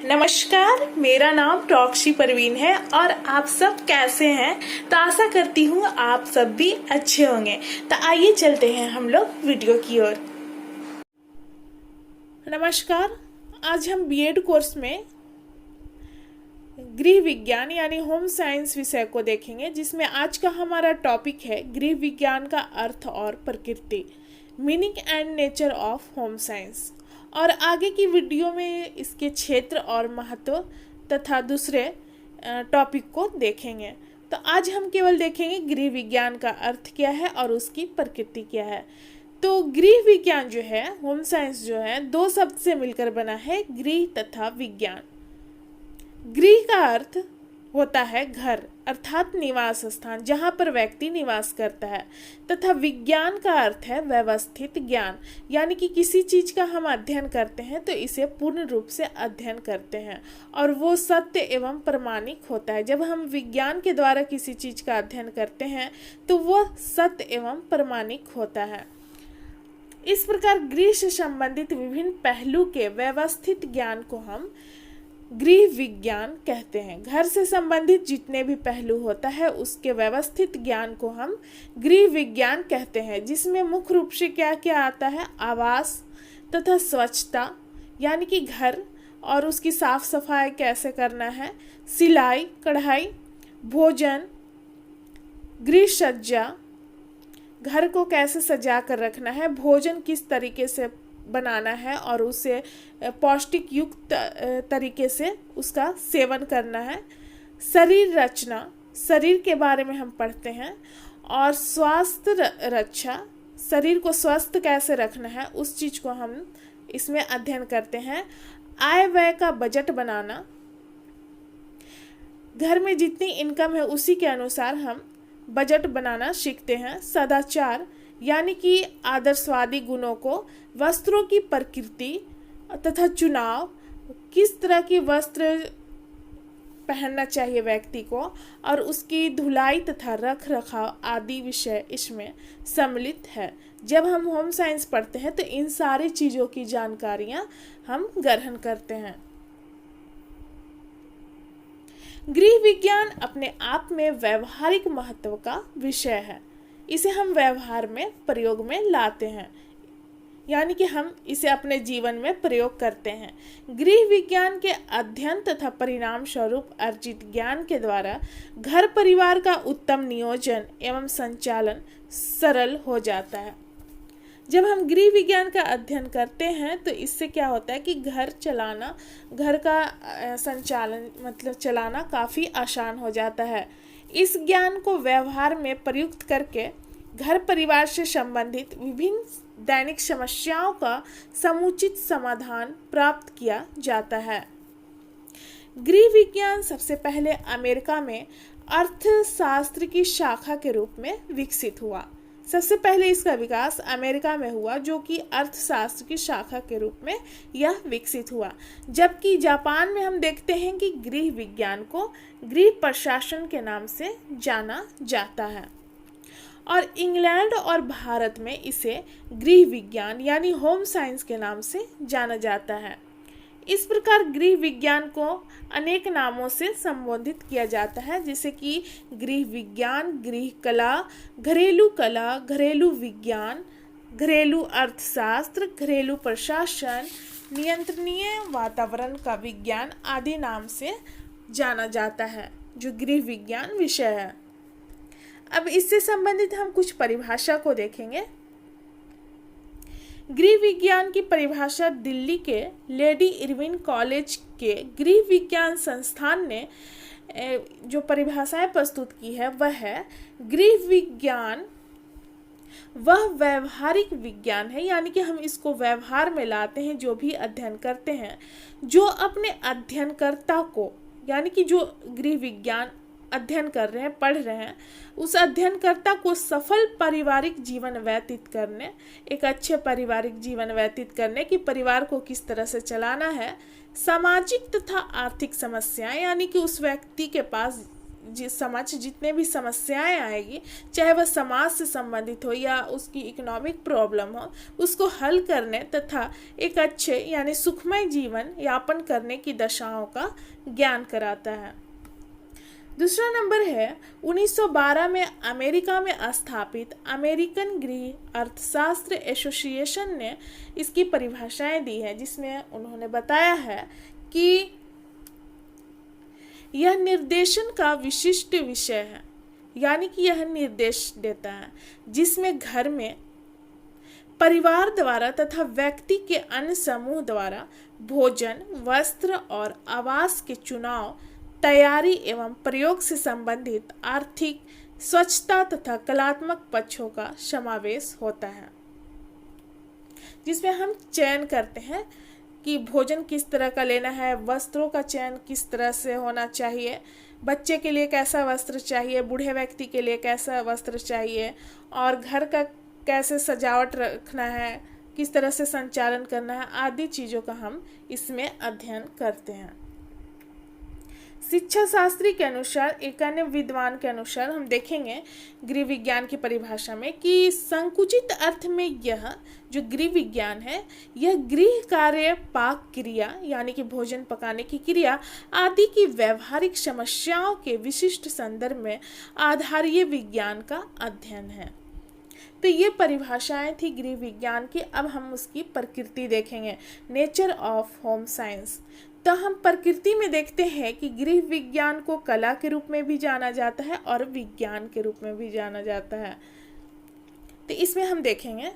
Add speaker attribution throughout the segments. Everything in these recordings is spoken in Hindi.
Speaker 1: नमस्कार, मेरा नाम टॉक्सी परवीन है और आप सब कैसे हैं। तो आशा करती हूँ आप सब भी अच्छे होंगे। तो आइए चलते हैं हम लोग वीडियो की ओर। नमस्कार, आज हम बीएड कोर्स में गृह विज्ञान यानी होम साइंस विषय को देखेंगे, जिसमें आज का हमारा टॉपिक है गृह विज्ञान का अर्थ और प्रकृति, meaning and nature of home science. और आगे की वीडियो में इसके क्षेत्र और महत्व तथा दूसरे टॉपिक को देखेंगे। तो आज हम केवल देखेंगे गृह विज्ञान का अर्थ क्या है और उसकी प्रकृति क्या है। तो गृह विज्ञान जो है, होम साइंस जो है, दो शब्द से मिलकर बना है, गृह तथा विज्ञान। गृह का अर्थ होता है घर अर्थात निवास स्थान, जहाँ पर व्यक्ति निवास करता है, तथा विज्ञान का अर्थ है व्यवस्थित ज्ञान, यानी कि किसी चीज का हम अध्ययन करते हैं तो इसे पूर्ण रूप से अध्ययन करते हैं और वो सत्य एवं प्रमाणिक होता है। जब हम विज्ञान के द्वारा किसी चीज का अध्ययन करते हैं तो वो सत्य एवं प्रमाणिक होता है। इस प्रकार गृह से संबंधित विभिन्न पहलू के व्यवस्थित ज्ञान को हम गृह विज्ञान कहते हैं। घर से संबंधित जितने भी पहलू होता है उसके व्यवस्थित ज्ञान को हम गृह विज्ञान कहते हैं, जिसमें मुख्य रूप से क्या क्या आता है, आवास तथा स्वच्छता यानी कि घर और उसकी साफ सफाई कैसे करना है, सिलाई कढ़ाई, भोजन, गृह सज्जा, घर को कैसे सजा कर रखना है, भोजन किस तरीके से बनाना है और उसे पौष्टिक युक्त तरीके से उसका सेवन करना है, शरीर रचना, शरीर के बारे में हम पढ़ते हैं, और स्वास्थ्य रक्षा, शरीर को स्वस्थ कैसे रखना है उस चीज को हम इसमें अध्ययन करते हैं। आय व्यय का बजट बनाना, घर में जितनी इनकम है उसी के अनुसार हम बजट बनाना सीखते हैं। सदाचार यानी कि आदर्शवादी गुणों को, वस्त्रों की प्रकृति तथा चुनाव, किस तरह की वस्त्र पहनना चाहिए व्यक्ति को, और उसकी धुलाई तथा रख रखाव आदि विषय इसमें सम्मिलित है। जब हम होम साइंस पढ़ते हैं तो इन सारी चीज़ों की जानकारियां हम ग्रहण करते हैं। गृह विज्ञान अपने आप में व्यवहारिक महत्व का विषय है। इसे हम व्यवहार में प्रयोग में लाते हैं, यानी कि हम इसे अपने जीवन में प्रयोग करते हैं। गृह विज्ञान के अध्ययन तथा परिणाम स्वरूप अर्जित ज्ञान के द्वारा घर परिवार का उत्तम नियोजन एवं संचालन सरल हो जाता है। जब हम गृह विज्ञान का अध्ययन करते हैं तो इससे क्या होता है कि घर चलाना, घर का संचालन मतलब चलाना काफ़ी आसान हो जाता है। इस ज्ञान को व्यवहार में प्रयुक्त करके घर परिवार से संबंधित विभिन्न दैनिक समस्याओं का समुचित समाधान प्राप्त किया जाता है। गृह विज्ञान सबसे पहले अमेरिका में अर्थशास्त्र की शाखा के रूप में विकसित हुआ। सबसे पहले इसका विकास अमेरिका में हुआ, जो कि अर्थशास्त्र की शाखा के रूप में यह विकसित हुआ। जबकि जापान में हम देखते हैं कि गृह विज्ञान को गृह प्रशासन के नाम से जाना जाता है, और इंग्लैंड और भारत में इसे गृह विज्ञान यानी होम साइंस के नाम से जाना जाता है। इस प्रकार गृह विज्ञान को अनेक नामों से संबोधित किया जाता है, जैसे कि गृह विज्ञान, गृह कला, घरेलू विज्ञान, घरेलू अर्थशास्त्र, घरेलू प्रशासन, नियंत्रणीय वातावरण का विज्ञान आदि नाम से जाना जाता है, जो गृह विज्ञान विषय है। अब इससे संबंधित हम कुछ परिभाषा को देखेंगे। गृह विज्ञान की परिभाषा दिल्ली के लेडी इरविन कॉलेज के गृह विज्ञान संस्थान ने जो परिभाषाएं प्रस्तुत की है वह है, गृह विज्ञान वह व्यवहारिक विज्ञान है, यानी कि हम इसको व्यवहार में लाते हैं, जो भी अध्ययन करते हैं, जो अपने अध्ययनकर्ता को, यानी कि जो गृह विज्ञान अध्ययन कर रहे हैं, पढ़ रहे हैं, उस अध्ययनकर्ता को सफल पारिवारिक जीवन व्यतीत करने, एक अच्छे पारिवारिक जीवन व्यतीत करने कि परिवार को किस तरह से चलाना है, सामाजिक तथा आर्थिक समस्याएं, यानी कि उस व्यक्ति के पास समझ जितने भी समस्याएं आएगी, चाहे वह समाज से संबंधित हो या उसकी इकोनॉमिक प्रॉब्लम हो, उसको हल करने तथा एक अच्छे यानी सुखमय जीवन यापन करने की दशाओं का ज्ञान कराता है। दूसरा नंबर है 1912 में अमेरिका में स्थापित अमेरिकन गृह अर्थशास्त्र एसोसिएशन ने इसकी परिभाषाएं दी है, जिसमें उन्होंने बताया है कि यह निर्देशन का विशिष्ट विषय है, यानी कि यह निर्देश देता है जिसमें घर में परिवार द्वारा तथा व्यक्ति के अन्य समूह द्वारा भोजन, वस्त्र और आवास के चुनाव, तैयारी एवं प्रयोग से संबंधित आर्थिक, स्वच्छता तथा कलात्मक पक्षों का समावेश होता है, जिसमें हम चयन करते हैं कि भोजन किस तरह का लेना है, वस्त्रों का चयन किस तरह से होना चाहिए, बच्चे के लिए कैसा वस्त्र चाहिए, बूढ़े व्यक्ति के लिए कैसा वस्त्र चाहिए, और घर का कैसे सजावट रखना है, किस तरह से संचालन करना है, आदि चीज़ों का हम इसमें अध्ययन करते हैं। शिक्षा शास्त्री के अनुसार, एक अन्य विद्वान के अनुसार हम देखेंगे गृह विज्ञान की परिभाषा में कि संकुचित अर्थ में यह जो गृह विज्ञान है, यह गृह कार्य, पाक क्रिया यानी कि भोजन पकाने की क्रिया आदि की व्यवहारिक समस्याओं के विशिष्ट संदर्भ में आधारीय विज्ञान का अध्ययन है। तो ये परिभाषाएं थी गृह विज्ञान की। अब हम उसकी प्रकृति देखेंगे, नेचर ऑफ होम साइंस। तो हम प्रकृति में देखते हैं कि गृह विज्ञान को कला के रूप में भी जाना जाता है और विज्ञान के रूप में भी जाना जाता है। तो इसमें हम देखेंगे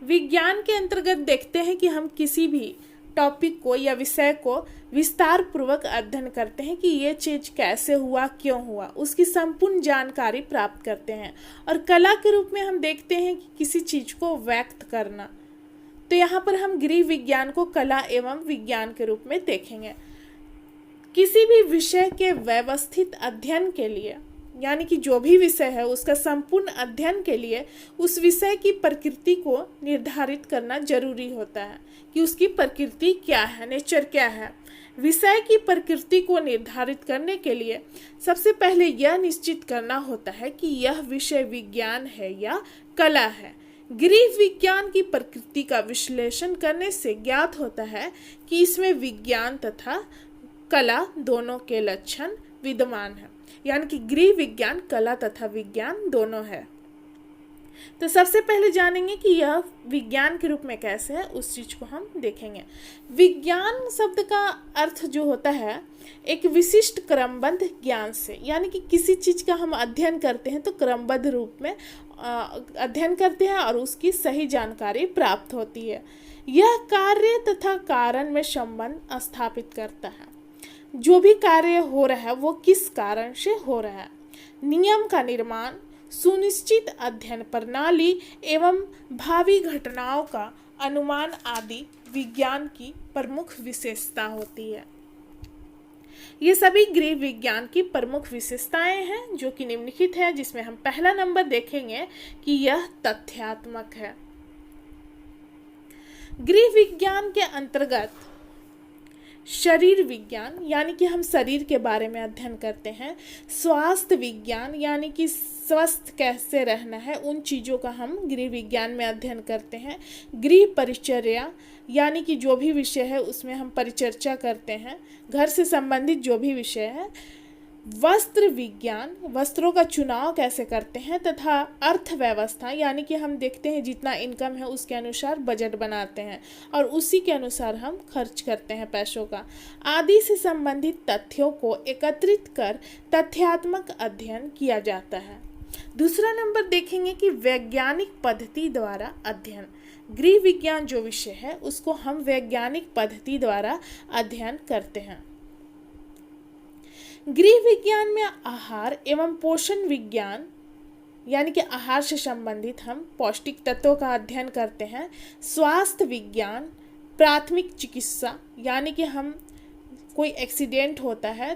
Speaker 1: विज्ञान के अंतर्गत देखते हैं कि हम किसी भी टॉपिक को या विषय को विस्तार पूर्वक अध्ययन करते हैं कि ये चीज कैसे हुआ, क्यों हुआ, उसकी संपूर्ण जानकारी प्राप्त करते हैं। और कला के रूप में हम देखते हैं कि किसी चीज को व्यक्त करना। तो यहाँ पर हम गृह विज्ञान को कला एवं विज्ञान के रूप में देखेंगे। किसी भी विषय के व्यवस्थित अध्ययन के लिए, यानी कि जो भी विषय है उसका संपूर्ण अध्ययन के लिए उस विषय की प्रकृति को निर्धारित करना जरूरी होता है कि उसकी प्रकृति क्या है, नेचर क्या है। विषय की प्रकृति को निर्धारित करने के लिए सबसे पहले यह निश्चित करना होता है कि यह विषय विज्ञान है या कला है। गृह विज्ञान की प्रकृति का विश्लेषण करने से ज्ञात होता है कि इसमें विज्ञान तथा कला दोनों के लक्षण विद्यमान है, यानी कि गृह विज्ञान कला तथा विज्ञान दोनों है। तो सबसे पहले जानेंगे कि यह विज्ञान के रूप में कैसे है, उस चीज को हम देखेंगे। विज्ञान शब्द का अर्थ जो होता है एक विशिष्ट क्रमबद्ध ज्ञान से, यानी कि किसी चीज का हम अध्ययन करते हैं तो क्रमबद्ध रूप में अध्ययन करते हैं और उसकी सही जानकारी प्राप्त होती है। यह कार्य तथा कारण में संबंध स्थापित करता है। जो भी कार्य हो रहा है वो किस कारण से हो रहा है। नियम का निर्माण, सुनिश्चित अध्ययन प्रणाली एवं भावी घटनाओं का अनुमान आदि विज्ञान की प्रमुख विशेषता होती है। ये सभी गृह विज्ञान की प्रमुख विशेषताएं हैं जो कि निम्नलिखित है, जिसमें हम पहला नंबर देखेंगे कि यह तथ्यात्मक है। गृह विज्ञान के अंतर्गत शरीर विज्ञान, यानी कि हम शरीर के बारे में अध्ययन करते हैं। स्वास्थ्य विज्ञान, यानी कि स्वस्थ कैसे रहना है, उन चीज़ों का हम गृह विज्ञान में अध्ययन करते हैं। गृह परिचर्या, यानी कि जो भी विषय है उसमें हम परिचर्चा करते हैं, घर से संबंधित जो भी विषय है। वस्त्र विज्ञान, वस्त्रों का चुनाव कैसे करते हैं, तथा अर्थव्यवस्था, यानी कि हम देखते हैं जितना इनकम है उसके अनुसार बजट बनाते हैं और उसी के अनुसार हम खर्च करते हैं पैसों का, आदि से संबंधित तथ्यों को एकत्रित कर तथ्यात्मक अध्ययन किया जाता है। दूसरा नंबर देखेंगे कि वैज्ञानिक पद्धति द्वारा अध्ययन। गृह विज्ञान जो विषय है उसको हम वैज्ञानिक पद्धति द्वारा अध्ययन करते हैं। गृह विज्ञान में आहार एवं पोषण विज्ञान, यानी कि आहार से संबंधित हम पौष्टिक तत्वों का अध्ययन करते हैं। स्वास्थ्य विज्ञान, प्राथमिक चिकित्सा, यानी कि हम कोई एक्सीडेंट होता है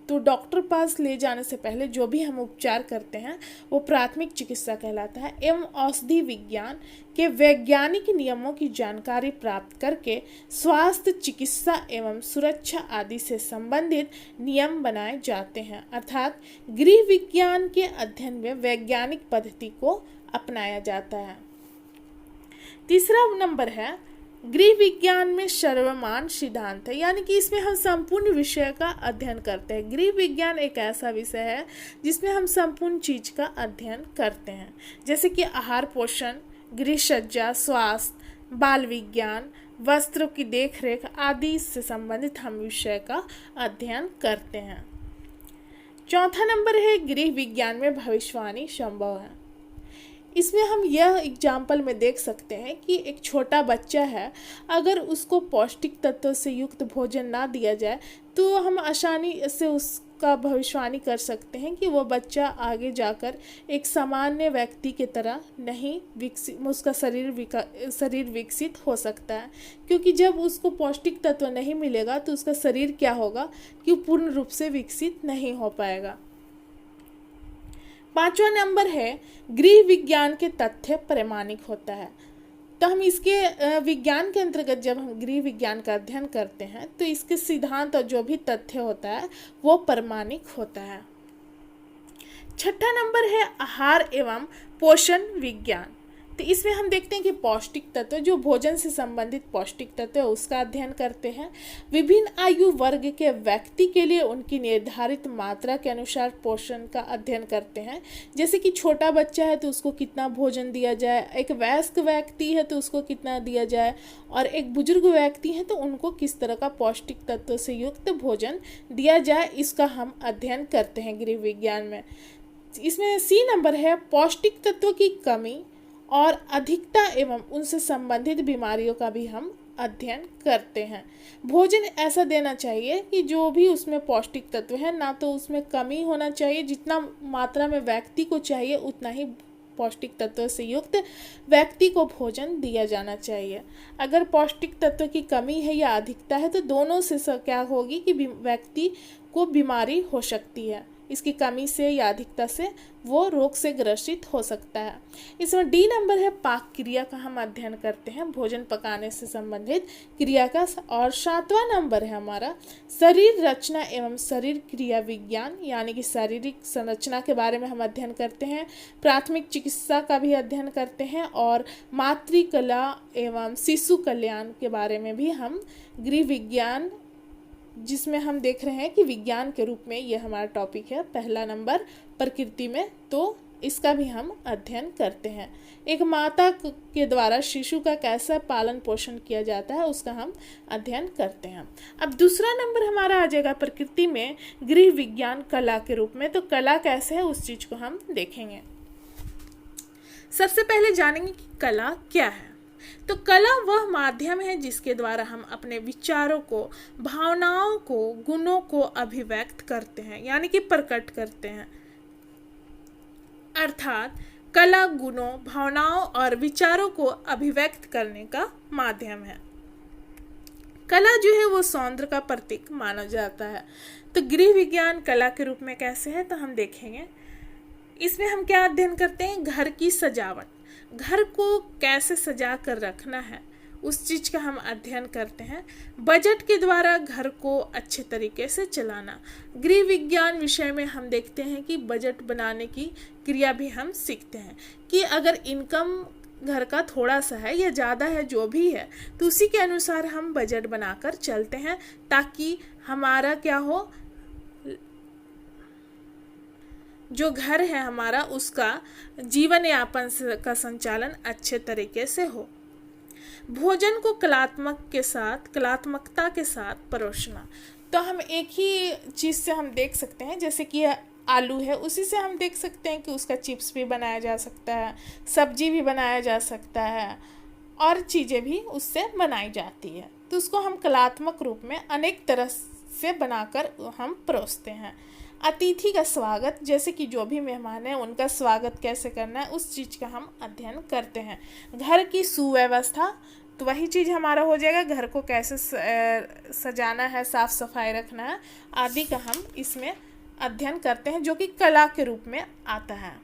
Speaker 1: तो डॉक्टर पास ले जाने से पहले जो भी हम उपचार करते हैं वो प्राथमिक चिकित्सा कहलाता है। एवं औषधि विज्ञान के वैज्ञानिक नियमों की जानकारी प्राप्त करके स्वास्थ्य चिकित्सा एवं सुरक्षा आदि से संबंधित नियम बनाए जाते हैं। अर्थात गृह विज्ञान के अध्ययन में वैज्ञानिक पद्धति को अपनाया जाता है। तीसरा नंबर है गृह विज्ञान में सर्वमान्य सिद्धांत है, यानी कि इसमें हम संपूर्ण विषय का अध्ययन करते हैं। गृह विज्ञान एक ऐसा विषय है जिसमें हम संपूर्ण चीज का अध्ययन करते हैं, जैसे कि आहार पोषण, गृह सज्जा, स्वास्थ्य, बाल विज्ञान, वस्त्रों की देखरेख आदि से संबंधित हम विषय का अध्ययन करते हैं। चौथा नंबर है गृह विज्ञान में भविष्यवाणी संभव है। इसमें हम यह एग्जाम्पल में देख सकते हैं कि एक छोटा बच्चा है, अगर उसको पौष्टिक तत्वों से युक्त भोजन ना दिया जाए तो हम आसानी से उसका भविष्यवाणी कर सकते हैं कि वो बच्चा आगे जाकर एक सामान्य व्यक्ति की तरह नहीं विकसित, उसका शरीर विकसित हो सकता है, क्योंकि जब उसको पौष्टिक तत्व नहीं मिलेगा तो उसका शरीर क्या होगा कि पूर्ण रूप से विकसित नहीं हो पाएगा। पांचवा नंबर है गृह विज्ञान के तथ्य प्रमाणिक होता है। तो हम इसके विज्ञान के अंतर्गत जब हम गृह विज्ञान का अध्ययन करते हैं तो इसके सिद्धांत और जो भी तथ्य होता है वो प्रमाणिक होता है। छठा नंबर है आहार एवं पोषण विज्ञान। तो इसमें हम देखते हैं कि पौष्टिक तत्व, जो भोजन से संबंधित पौष्टिक तत्व है उसका अध्ययन करते हैं। विभिन्न आयु वर्ग के व्यक्ति के लिए उनकी निर्धारित मात्रा के अनुसार पोषण का अध्ययन करते हैं, जैसे कि छोटा बच्चा है तो उसको कितना भोजन दिया जाए, एक वयस्क व्यक्ति है तो उसको कितना दिया जाए, और एक बुजुर्ग व्यक्ति है तो उनको किस तरह का पौष्टिक तत्व से युक्त भोजन दिया जाए, इसका हम अध्ययन करते हैं गृह विज्ञान में। इसमें सी नंबर है पौष्टिक तत्व की कमी और अधिकता एवं उनसे संबंधित बीमारियों का भी हम अध्ययन करते हैं। भोजन ऐसा देना चाहिए कि जो भी उसमें पौष्टिक तत्व है ना तो उसमें कमी होना चाहिए, जितना मात्रा में व्यक्ति को चाहिए उतना ही पौष्टिक तत्व से युक्त व्यक्ति को भोजन दिया जाना चाहिए। अगर पौष्टिक तत्व की कमी है या अधिकता है तो दोनों से क्या होगी कि व्यक्ति को बीमारी हो सकती है, इसकी कमी से या अधिकता से वो रोग से ग्रसित हो सकता है। इसमें डी नंबर है पाक क्रिया का हम अध्ययन करते हैं, भोजन पकाने से संबंधित क्रिया का। और सातवां नंबर है हमारा शरीर रचना एवं शरीर क्रिया विज्ञान, यानी कि शारीरिक संरचना के बारे में हम अध्ययन करते हैं, प्राथमिक चिकित्सा का भी अध्ययन करते हैं, और मातृकला एवं शिशु कल्याण के बारे में भी हम गृह विज्ञान, जिसमें हम देख रहे हैं कि विज्ञान के रूप में यह हमारा टॉपिक है। पहला नंबर प्रकृति में, तो इसका भी हम अध्ययन करते हैं। एक माता के द्वारा शिशु का कैसा पालन पोषण किया जाता है उसका हम अध्ययन करते हैं। अब दूसरा नंबर हमारा आ जाएगा प्रकृति में गृह विज्ञान कला के रूप में। तो कला कैसे है उस चीज को हम देखेंगे। सबसे पहले जानेंगे कि कला क्या है। तो कला वह माध्यम है जिसके द्वारा हम अपने विचारों को, भावनाओं को, गुणों को अभिव्यक्त करते हैं, यानी कि प्रकट करते हैं। अर्थात कला गुणों, भावनाओं और विचारों को अभिव्यक्त करने का माध्यम है। कला जो है वो सौंदर्य का प्रतीक माना जाता है। तो गृह विज्ञान कला के रूप में कैसे है तो हम देखेंगे। इसमें हम क्या अध्ययन करते हैं, घर की सजावट, घर को कैसे सजा कर रखना है उस चीज का हम अध्ययन करते हैं। बजट के द्वारा घर को अच्छे तरीके से चलाना, गृह विज्ञान विषय में हम देखते हैं कि बजट बनाने की क्रिया भी हम सीखते हैं कि अगर इनकम घर का थोड़ा सा है या ज़्यादा है जो भी है तो उसी के अनुसार हम बजट बनाकर चलते हैं, ताकि हमारा क्या हो, जो घर है हमारा उसका जीवन यापन का संचालन अच्छे तरीके से हो। भोजन को कलात्मकता के साथ परोसना। तो हम एक ही चीज़ से हम देख सकते हैं, जैसे कि आलू है उसी से हम देख सकते हैं कि उसका चिप्स भी बनाया जा सकता है, सब्जी भी बनाया जा सकता है, और चीज़ें भी उससे बनाई जाती है। तो उसको हम कलात्मक रूप में अनेक तरह से बनाकर हम परोसते हैं। अतिथि का स्वागत, जैसे कि जो भी मेहमान है उनका स्वागत कैसे करना है उस चीज़ का हम अध्ययन करते हैं। घर की सुव्यवस्था, तो वही चीज़ हमारा हो जाएगा, घर को कैसे सजाना है, साफ सफाई रखना है आदि का हम इसमें अध्ययन करते हैं, जो कि कला के रूप में आता है।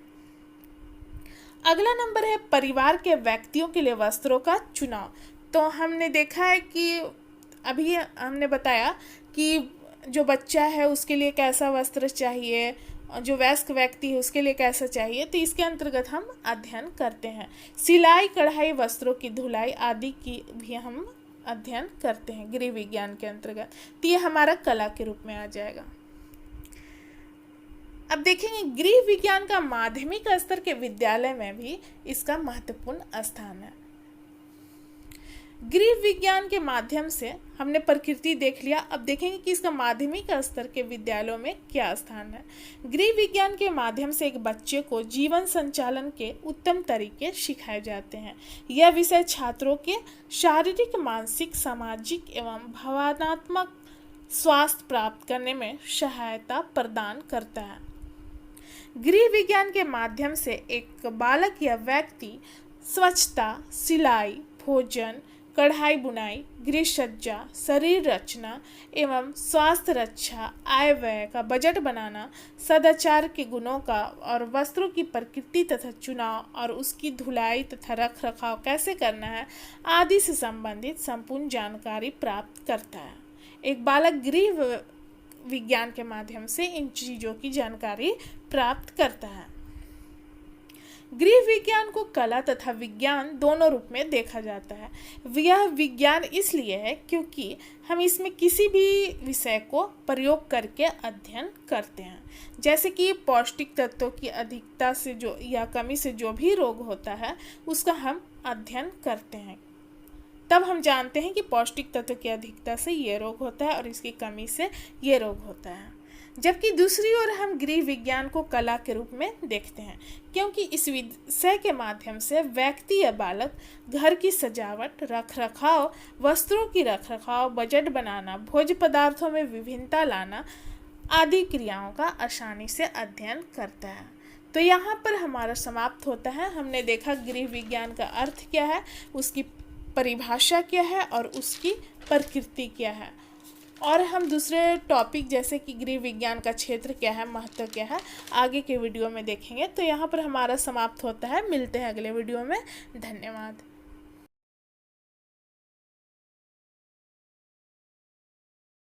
Speaker 1: अगला नंबर है परिवार के व्यक्तियों के लिए वस्त्रों का चुनाव। तो हमने देखा है कि अभी हमने बताया कि जो बच्चा है उसके लिए कैसा वस्त्र चाहिए, जो वयस्क व्यक्ति है उसके लिए कैसा चाहिए, तो इसके अंतर्गत हम अध्ययन करते हैं। सिलाई कढ़ाई, वस्त्रों की धुलाई आदि की भी हम अध्ययन करते हैं गृह विज्ञान के अंतर्गत। तो ये हमारा कला के रूप में आ जाएगा। अब देखेंगे गृह विज्ञान का माध्यमिक स्तर के विद्यालय में भी इसका महत्वपूर्ण स्थान है। गृह विज्ञान के माध्यम से हमने प्रकृति देख लिया, अब देखेंगे कि इसका माध्यमिक स्तर के विद्यालयों में क्या स्थान है। गृह विज्ञान के माध्यम से एक बच्चे को जीवन संचालन के उत्तम तरीके सिखाए जाते हैं। यह विषय छात्रों के शारीरिक, मानसिक, सामाजिक एवं भावनात्मक स्वास्थ्य प्राप्त करने में सहायता प्रदान करता है। गृह विज्ञान के माध्यम से एक बालक या व्यक्ति स्वच्छता, सिलाई, भोजन, कढ़ाई बुनाई, गृह सज्जा, शरीर रचना एवं स्वास्थ्य रक्षा, आय व्यय का बजट बनाना, सदाचार के गुणों का और वस्त्रों की प्रकृति तथा चुनाव और उसकी धुलाई तथा रख रखाव कैसे करना है आदि से संबंधित संपूर्ण जानकारी प्राप्त करता है। एक बालक गृह विज्ञान के माध्यम से इन चीज़ों की जानकारी प्राप्त करता है। गृह विज्ञान को कला तथा विज्ञान दोनों रूप में देखा जाता है। यह विज्ञान इसलिए है क्योंकि हम इसमें किसी भी विषय को प्रयोग करके अध्ययन करते हैं। जैसे कि पौष्टिक तत्वों की अधिकता से जो या कमी से जो भी रोग होता है उसका हम अध्ययन करते हैं, तब हम जानते हैं कि पौष्टिक तत्व की अधिकता से ये रोग होता है और इसकी कमी से ये रोग होता है। जबकि दूसरी ओर हम गृह विज्ञान को कला के रूप में देखते हैं, क्योंकि इस विषय के माध्यम से व्यक्ति या बालक घर की सजावट, रख रखाव, वस्त्रों की रख रखाव, बजट बनाना, भोज्य पदार्थों में विभिन्नता लाना आदि क्रियाओं का आसानी से अध्ययन करता है। तो यहाँ पर हमारा समाप्त होता है। हमने देखा गृह विज्ञान का अर्थ क्या है, उसकी परिभाषा क्या है और उसकी प्रकृति क्या है, और हम दूसरे टॉपिक जैसे कि गृह विज्ञान का क्षेत्र क्या है, महत्व क्या है, आगे के वीडियो में देखेंगे। तो यहाँ पर हमारा समाप्त होता है। मिलते हैं अगले वीडियो में। धन्यवाद।